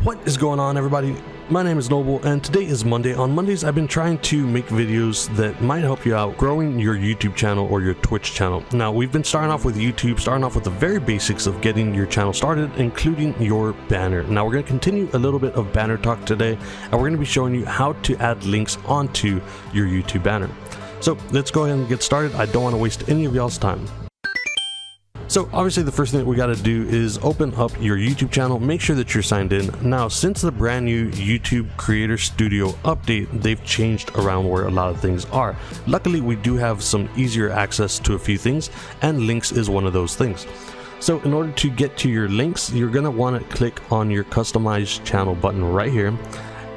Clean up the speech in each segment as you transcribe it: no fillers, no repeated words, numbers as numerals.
What is going on, everybody? My name is Noble, and today is Monday. On Mondays, I've been trying to make videos that might help you out growing your YouTube channel or your Twitch channel. Now, we've been starting off with YouTube, starting off with the very basics of getting your channel started, including your banner. Now, we're going to continue a little bit of banner talk today, and we're going to be showing you how to add links onto your YouTube banner. So let's go ahead and get started. I don't want to waste any of y'all's time. So obviously the first thing that we got to do is open up your YouTube channel, make sure that you're signed in. Now, since the brand new YouTube Creator Studio update, they've changed around where a lot of things are. Luckily, we do have some easier access to a few things, and links is one of those things. So in order to get to your links, you're going to want to click on your customize channel button right here.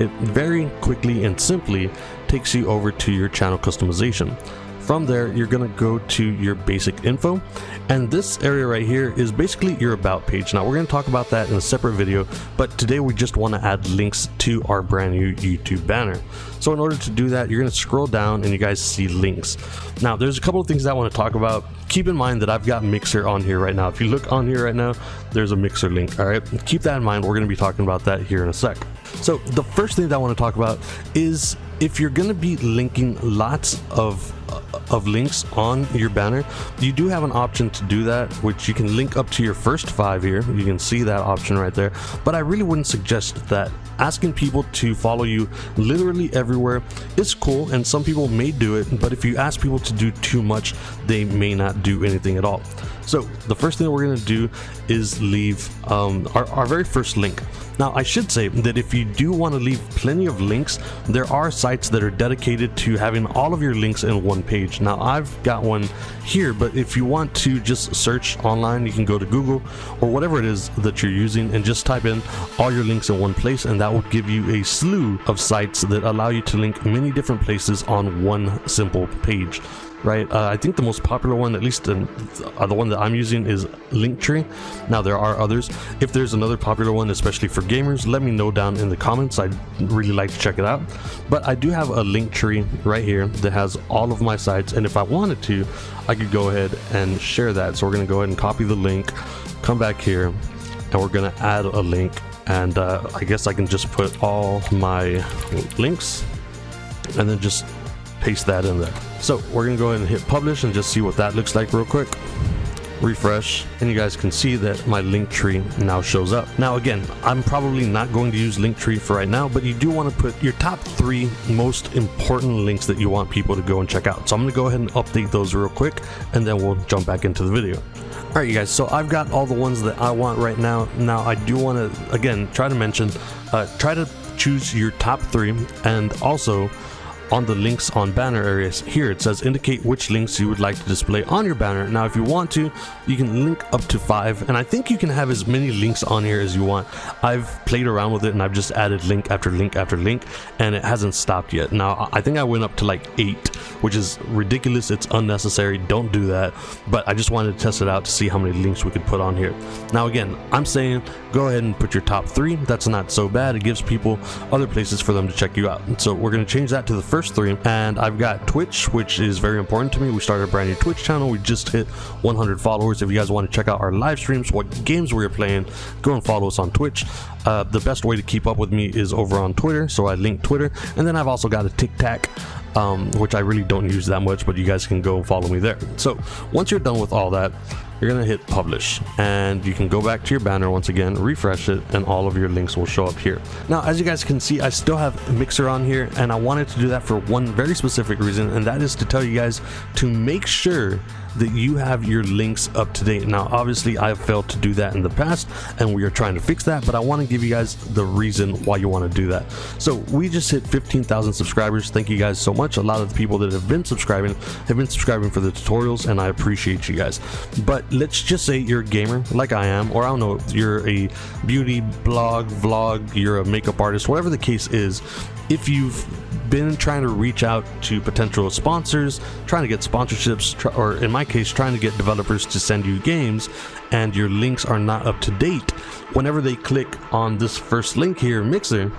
It very quickly and simply takes you over to your channel customization. From there, you're going to go to your basic info, and this area right here is basically your about page. Now, we're going to talk about that in a separate video, but today we just want to add links to our brand new YouTube banner. So in order to do that, you're going to scroll down and you guys see links. Now, there's a couple of things that I want to talk about. Keep in mind that I've got Mixer on here right now. If you look on here right now, there's a Mixer link. All right, keep that in mind. We're going to be talking about that here in a sec. So the first thing that I want to talk about is if you're going to be linking lots of links on your banner, you do have an option to do that, which you can link up to your first 5 here. You can see that option right there, but I really wouldn't suggest that. Asking people to follow you literally everywhere is cool, and some people may do it, but if you ask people to do too much, they may not do anything at all. So the first thing that we're going to do is leave our very first link. Now, I should say that if you do want to leave plenty of links, there are sites that are dedicated to having all of your links in one page. Now, I've got one here, but if you want to just search online, you can go to Google or whatever it is that you're using and just type in all your links in one place, and that will give you a slew of sites that allow you to link many different places on one simple page. Right, I think the most popular one, at least the one that I'm using, is Linktree. Now, there are others. If there's another popular one, especially for gamers, let me know down in the comments. I'd really like to check it out. But I do have a Linktree right here that has all of my sites, and if I wanted to, I could go ahead and share that. So we're going to go ahead and copy the link, come back here, and we're going to add a link. And I guess I can just put all my links and then just paste that in there. So we're gonna go ahead and hit publish and just see what that looks like real quick. Refresh, and you guys can see that my Linktree now shows up. Now, again, I'm probably not going to use Linktree for right now, but you do want to put your top 3 most important links that you want people to go and check out. So I'm going to go ahead and update those real quick, and then we'll jump back into the video. All right, you guys, so I've got all the ones that I want right now. Now, I do want to, again, try to mention, try to choose your top 3, and also on the links on banner areas here, it says indicate which links you would like to display on your banner. Now, if you want to, you can link up to 5, and I think you can have as many links on here as you want. I've played around with it, and I've just added link after link after link, and it hasn't stopped yet. Now, I think I went up to like 8, which is ridiculous. It's unnecessary. Don't do that. But I just wanted to test it out to see how many links we could put on here. Now, again, I'm saying go ahead and put your top 3. That's not so bad. It gives people other places for them to check you out. So we're going to change that to the first 3, and I've got Twitch, which is very important to me. We started a brand new Twitch channel. We just hit 100 followers. If you guys want to check out our live streams, what games we're playing, go and follow us on Twitch. The best way to keep up with me is over on Twitter, so I link Twitter, and then I've also got a TikTok, which I really don't use that much, but you guys can go and follow me there. So once you're done with all that, you're gonna hit publish, and you can go back to your banner once again, refresh it, and all of your links will show up here. Now, as you guys can see, I still have Mixer on here, and I wanted to do that for one very specific reason, and that is to tell you guys to make sure that you have your links up to date. Now, obviously, I've failed to do that in the past, and we are trying to fix that, but I want to give you guys the reason why you want to do that. So we just hit 15,000 subscribers. Thank you guys so much. A lot of the people that have been subscribing for the tutorials, and I appreciate you guys. But let's just say you're a gamer like I am, or I don't know, you're a beauty blog, vlog, you're a makeup artist, whatever the case is. If you've been trying to reach out to potential sponsors, trying to get sponsorships, or in my case, trying to get developers to send you games, and your links are not up to date, whenever they click on this first link here, Mixer,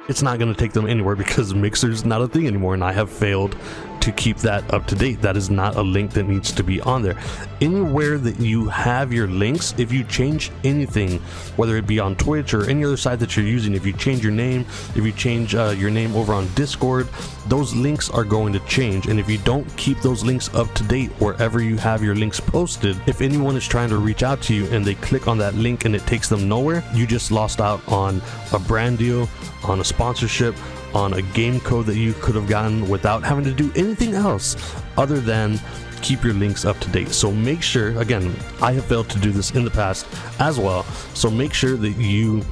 it's not going to take them anywhere because Mixer's not a thing anymore, and I have failed to keep that up to date. That is not a link that needs to be on there. Anywhere that you have your links, if you change anything, whether it be on Twitch or any other site that you're using, if you change your name, if you change your name over on Discord, those links are going to change. And if you don't keep those links up to date wherever you have your links posted, if anyone is trying to reach out to you and they click on that link and it takes them nowhere, you just lost out on a brand deal, on a sponsorship, on a game code that you could have gotten without having to do anything else other than keep your links up to date. So make sure, again, I have failed to do this in the past as well, so make sure that you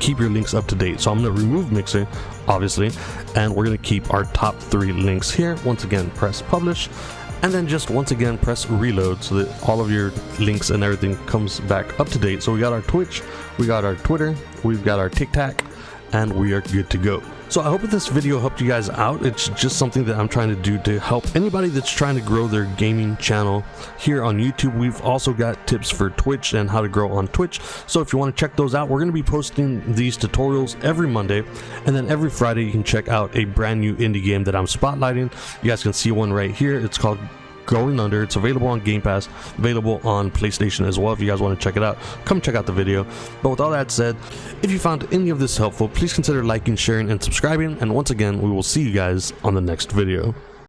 keep your links up to date. So I'm going to remove Mixer, obviously, and we're going to keep our top 3 links here. Once again, press publish, and then just once again press reload so that all of your links and everything comes back up to date. So we got our Twitch, we got our Twitter, we've got our TikTok, and we are good to go. So I hope that this video helped you guys out. It's just something that I'm trying to do to help anybody that's trying to grow their gaming channel here on YouTube. We've also got tips for Twitch and how to grow on Twitch. So if you want to check those out, we're going to be posting these tutorials every Monday, and then every Friday you can check out a brand new indie game that I'm spotlighting. You guys can see one right here. It's called Going Under. It's available on Game Pass, available on PlayStation as well. If you guys want to check it out, come check out the video. But with all that said, if you found any of this helpful, please consider liking, sharing, and subscribing. And once again, we will see you guys on the next video.